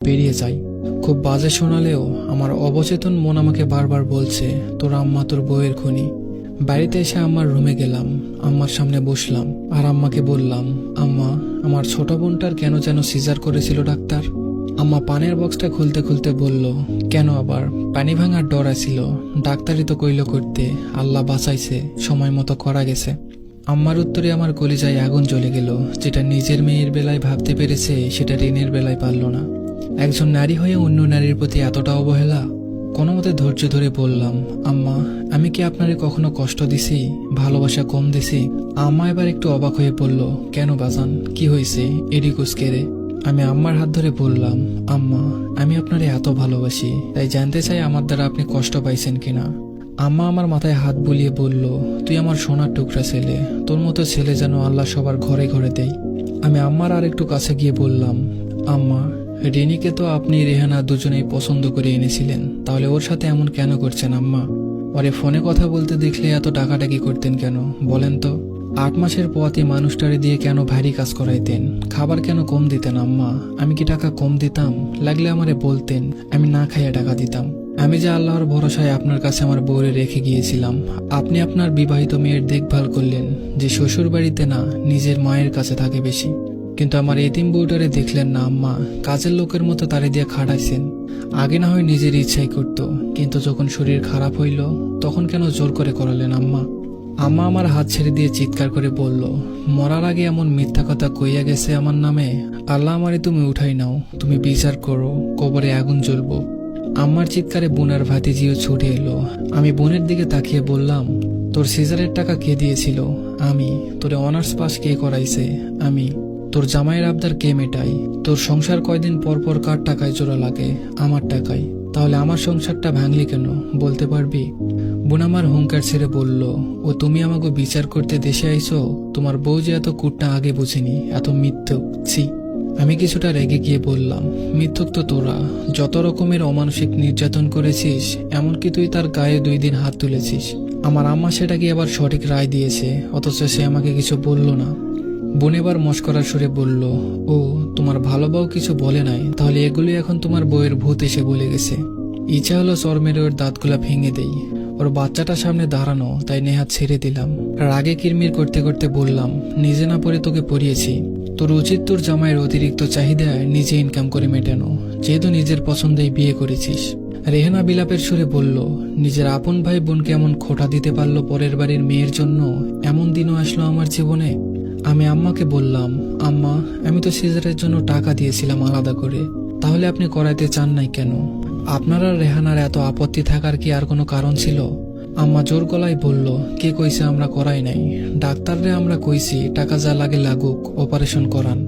বেরিয়ে যাই। খুব বাজে শোনালেও আমার অবচেতন মন আমাকে বারবার বলছে, তোর আম্মা তোর বউয়ের খুনি। বাড়িতে এসে আম্মার রুমে গেলাম, আম্মার সামনে বসলাম আর আম্মাকে বললাম, আম্মা, আমার ছোট বোনটার কেন যেন সিজার করেছিল ডাক্তার। আম্মা পানের বক্সটা খুলতে খুলতে বলল, কেন আবার? পানি ভাঙার ডর আছিল, ডাক্তারই তো কইল করতে, আল্লাহ বাঁচাইছে, সময় মতো করা গেছে। আম্মার উত্তরে আমার কলিজায় আগুন জ্বলে গেল। যেটা নিজের মেয়ের বেলায় ভাবতে পেরেছে সেটা ঋণের বেলায় পারল না। একজন নারী হয়ে অন্য নারীর প্রতি এতটা অবহেলা। কোনো মতে ধৈর্য ধরে বললাম, আম্মা, আমি কি আপনারে কখনো কষ্ট দিছি, ভালোবাসা কম দিছি? আম্মা এবার একটু অবাক হয়ে বলল, কেন বাজান, কি হয়েছে? এডিকুস কেড়ে। আমি আম্মার হাত ধরে বললাম, আম্মা, আমি আপনারে এত ভালোবাসি, তাই জানতে চাই আমার দ্বারা আপনি কষ্ট পাইছেন কিনা। আম্মা আমার মাথায় হাত বুলিয়ে বলল, তুই আমার সোনার টুকরা ছেলে, তোর মতো ছেলে যেন আল্লাহ সবার ঘরে ঘরে দেয়। আমি আম্মার আর একটু কাছে গিয়ে বললাম, আম্মা, রিনিকে তো আপনি রেহানা দুজনেই পছন্দ করে এনেছিলেন, তাহলে ওর সাথে এমন কেন করছেন আম্মা? ওরে ফোনে কথা বলতে দেখলে এত ডাকাডাকি করতেন কেন বলেন তো? 8 মাসের পথে মানুষটারে দিয়ে কেন ভারী কাজ করাইতেন? খাবার কেন কম দিতেন আম্মা? আমি কি টাকা কম দিতাম? লাগলে আমারে বলতেন, আমি না খাইয়া টাকা দিতাম। আমি যে আল্লাহর ভরসায় আপনার কাছে আমার বউরে রেখে গিয়েছিলাম, আপনি আপনার বিবাহিত মেয়ের দেখভাল করলেন, যে শ্বশুর বাড়িতে না নিজের মায়ের কাছে থাকে বেশি। কিন্তু আমার এতিম বউটারে দেখলেন না আম্মা, কাজের লোকের মতো তারে দিয়ে খাটাইছেন। আগে না হয় নিজের ইচ্ছাই করত, কিন্তু যখন শরীর খারাপ হইল তখন কেন জোর করে করালেন আম্মা? আম্মা আমার হাত ছেড়ে দিয়ে চিৎকার করে বলল, মরার আগে এমন মিথ্যা কথা কইয়া গেছে আমার নামে, আল্লাহ আমারে তুমি উঠাই নাও, তুমি বিচার করো, কবরে আগুন জ্বলবো। আম্মার চিৎকারে বোনার ভাতিজিও ছুটে এলো। আমি বোনের দিকে তাকিয়ে বললাম, তোর সিজারের টাকা কে দিয়েছিল? আমি। তোরে অনার্স পাস কে করাইছে? আমি। তোর জামাইয়ের আবদার কে মেটাই? তোর সংসার কয়দিন পর পর কার টাকায় জোড়া লাগে? আমার টাকায়। তাহলে আমার সংসারটা ভাঙলি কেন বলতে পারবি? বোন আমার হুঙ্কার ছেড়ে বলল, ও তুমি আমাকে বিচার করতে দেশে আইছো? তোমার বউ যে এত কুটটা আগে বুঝিনি, এত মিথ্যুক, ছি। আমি কিছুটা রেগে গিয়ে বললাম, মিথ্যুক তো তোরা, যত রকমের অমানসিক নির্যাতন করেছিস, এমনকি তুই তার গায়ে 2 দিন হাত তুলেছিস। আমার আম্মা সেটাকে আবার সঠিক রায় দিয়েছে, অথচ সে আমাকে কিছু বলল না। বোন এবার মস্করার সুরে বলল, ও তোমার ভালো বউ কিছু বলে নাই, তাহলে এগুলি এখন তোমার বউয়ের ভূত এসে বলে গেছে। ইচ্ছা হলো চর মেরে ওর দাঁতগুলা ভেঙে দেই। ওর বাচ্চাটা সামনে দাঁড়ানো, তাই নেহাত ছেড়ে দিলাম। রাগে কিরমির করতে করতে বললাম, নিজে না পড়ে তোকে পড়িয়েছি। তোর উচিত তোর জামাইয়ের অতিরিক্ত চাহিদায় নিজে ইনকাম করে মেটানো, যেহেতু নিজের পছন্দেই বিয়ে করেছিস। রেহানা বিলাপের সুরে বলল, নিজের আপন ভাই বোনকে এমন খোঁটা দিতে পারলো পরের বাড়ির মেয়ের জন্য? এমন দিনও আসলো আমার জীবনে। আমি আম্মাকে বললাম, আম্মা, আমি তো সিজারের জন্য টাকা দিয়েছিলাম আলাদা করে, তাহলে আপনি করাইতে চান নাই কেন? আপনারা রেহানার এত আপত্তি থাকার কি আর কোনো কারণ ছিল? আম্মা জোর গলায় বলল, কে কইছে আমরা করাই নাই? ডাক্তাররে আমরা কইছি টাকা যা লাগে লাগুক, অপারেশন করান।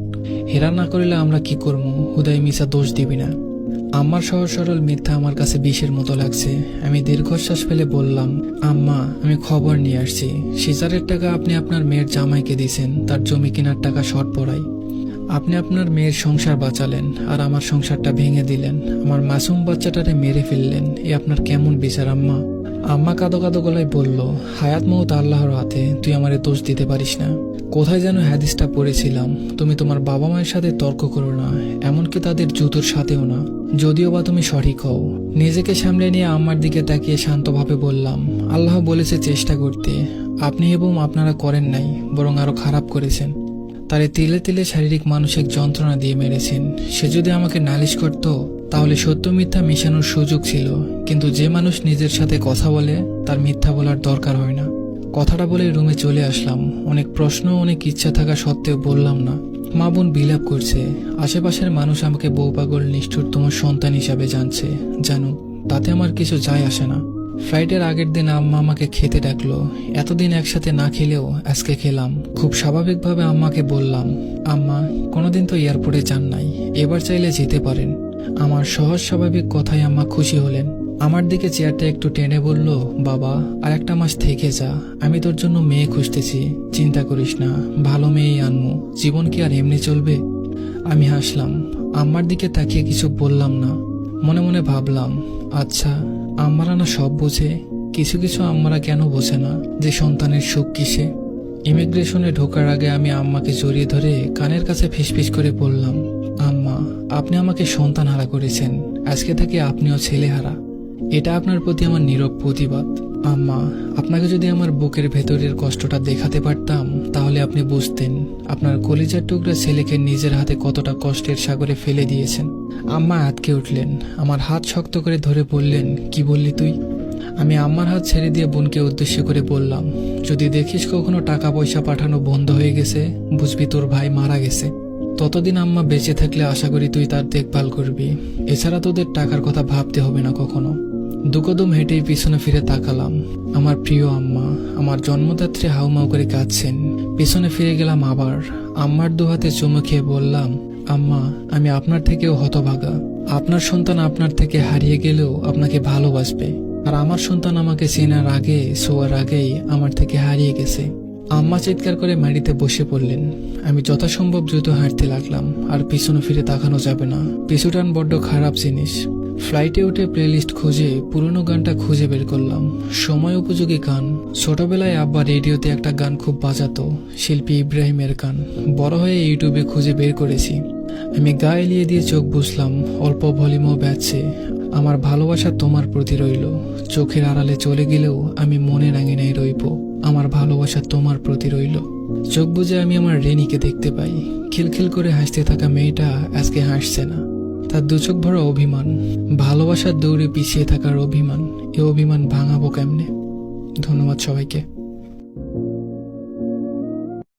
হেরা না করিলে আমরা কি করবো? হুদাই মিশা দোষ দিবি না। আম্মার সহজ সরল মিথ্যা আমার কাছে বিষের মতো লাগছে। আমি দীর্ঘশ্বাস ফেলে বললাম, আম্মা, আমি খবর নিয়ে আসছি। সিজারের টাকা আপনি আপনার মেয়ের জামাইকে দিয়েছেন, তার জমি কেনার টাকা শর্ট পড়াই। আপনি আপনার মেয়ের সংসার বাঁচালেন আর আমার সংসারটা ভেঙে দিলেন। আমার মাসুম বাচ্চাটারে মেরে ফেললেন। এ আপনার কেমন বিচার আম্মা? আম্মা কাঁদো কাঁদো গলায় বলল, হায়াত মৌত আল্লাহর হাতে, তুই আমারে দোষ দিতে পারিস না। কোথায় যেন হাদিসটা পড়েছিলাম, তুমি তোমার বাবা মায়ের সাথে তর্ক করো না, এমনকি তাদের জুতোর সাথেও না, যদিও বা তুমি সঠিক হও। নিজেকে সামলে নিয়ে আম্মার দিকে তাকিয়ে শান্তভাবে বললাম, আল্লাহ বলেছে চেষ্টা করতে, আপনি এবং আপনারা করেন নাই, বরং আরো খারাপ করেছেন। তারে তিলে তিলে শারীরিক মানসিক যন্ত্রণা দিয়ে মেরেছেন। সে যদি আমাকে নালিশ করত, তাহলে সত্য মিথ্যা মিশানোর সুযোগ ছিল, কিন্তু যে মানুষ নিজের সাথে কথা বলে তার মিথ্যা বলার দরকার হয় না। কথাটা বলে রুমে চলে আসলাম। অনেক প্রশ্ন, অনেক ইচ্ছা থাকা সত্ত্বেও বললাম না। মা বোন বিলাপ করছে, আশেপাশের মানুষ আমাকে বউ পাগল নিষ্ঠুরতম সন্তান হিসাবে জানছে। জানো, তাতে আমার কিছু যায় আসে না। ফ্লাইটের আগের দিন আম্মা আমাকে খেতে ডাকলো। এতদিন একসাথে না খেলেও আজকে খেলাম। খুব স্বাভাবিকভাবে আম্মাকে বললাম, আম্মা, কোনোদিন তো এয়ারপোর্টে যান নাই, এবার চাইলে যেতে পারেন। আমার সহজ স্বাভাবিক কথায় আম্মা খুশি হলেন। আমার দিকে চেয়ারটা একটু টেনে বলল, বাবা, আর একটা মাস থেকে যা, আমি তোর জন্য মেয়ে খুঁজতেছি, চিন্তা করিস না, ভালো মেয়েই আনমু। জীবন কি আর এমনি চলবে? আমি হাসলাম। আম্মার দিকে তাকিয়ে কিছু বললাম না। মনে মনে ভাবলাম, আচ্ছা, আম্মারা না সব বোঝে, কিছু কিছু আম্মারা কেন বোঝে না যে সন্তানের সুখ কিসে। ইমিগ্রেশনে ঢোকার আগে আমি আম্মাকে জড়িয়ে ধরে কানের কাছে ফিসফিস করে বললাম, আম্মা, আপনি আমাকে সন্তান হারা করেছেন, আজকে থেকে আপনিও ছেলেহারা। এটা আপনার প্রতি আমার নীরব প্রতিবাদ। আম্মা, আপনাকে যদি আমার বুকের ভেতরের কষ্টটা দেখাতে পারতাম তাহলে আপনি বুঝতেন আপনার কলিজার টুকরা ছেলেকে নিজের হাতে কতটা কষ্টের সাগরে ফেলে দিয়েছেন। আম্মা আটকে উঠলেন, আমার হাত শক্ত করে ধরে বললেন, কি বললি তুই? আমি আম্মার হাত ছেড়ে দিয়ে বোনকে উদ্দেশ্য করে বললাম, যদি দেখিস কখনো টাকা পয়সা পাঠানো বন্ধ হয়ে গেছে, বুঝবি তোর ভাই মারা গেছে। ততদিন আম্মা বেঁচে থাকলে আশা করি তুই তার দেখভাল করবি, এছাড়া তোদের টাকার কথা ভাবতে হবে না কখনো। দুকদম হেঁটেই পিছনে ফিরে তাকালাম। আমার প্রিয় আম্মা আমার জন্মদাত্রী হাউমাউ করে কাঁদছেন। পিছনে ফিরে গেলাম আবার। আম্মার দুহাতে চুমু খেয়ে বললাম, আম্মা, আমি আপনার থেকেও হতভাগা। আপনার সন্তান আপনার থেকে হারিয়ে গেলেও আপনাকে ভালোবাসবে, আর আমার সন্তান আমাকে চেনার আগে শোয়ার আগেই আমার থেকে হারিয়ে গেছে। আম্মা চিৎকার করে মাটিতে বসে পড়লেন। আমি যথাসম্ভব দ্রুত হাঁটতে লাগলাম। আর পিছনে ফিরে তাকানো যাবে না, পিছুটান বড্ড খারাপ জিনিস। ফ্লাইটে উঠে প্লেলিস্ট খুঁজে পুরনো গানটা খুঁজে বের করলাম, সময় উপযোগী গান। ছোটবেলায় আব্বা রেডিওতে একটা গান খুব বাজাতো, শিল্পী ইব্রাহিমের গান। বড় হয়ে ইউটিউবে খুঁজে বের করেছি। আমি গা এলিয়ে দিয়ে চোখ বুঝলাম, অল্প ভলিউমও বাজছে। আমার ভালোবাসা তোমার প্রতি রইল, চোখের আড়ালে চলে গেলেও আমি মনের আঙিনায় রইব। আমার ভালোবাসা তোমার প্রতি রইল। চোখ বুজে আমি আমার রেনিকে দেখতে পাই। খিলখিল করে হাসতে থাকা মেয়েটা আজকে হাসছে না, তার দু চোখ ভরা অভিমান, ভালোবাসার দৌড়ে পিছিয়ে থাকার অভিমান। এ অভিমান ভাঙাবো কেমনে? ধন্যবাদ সবাইকে।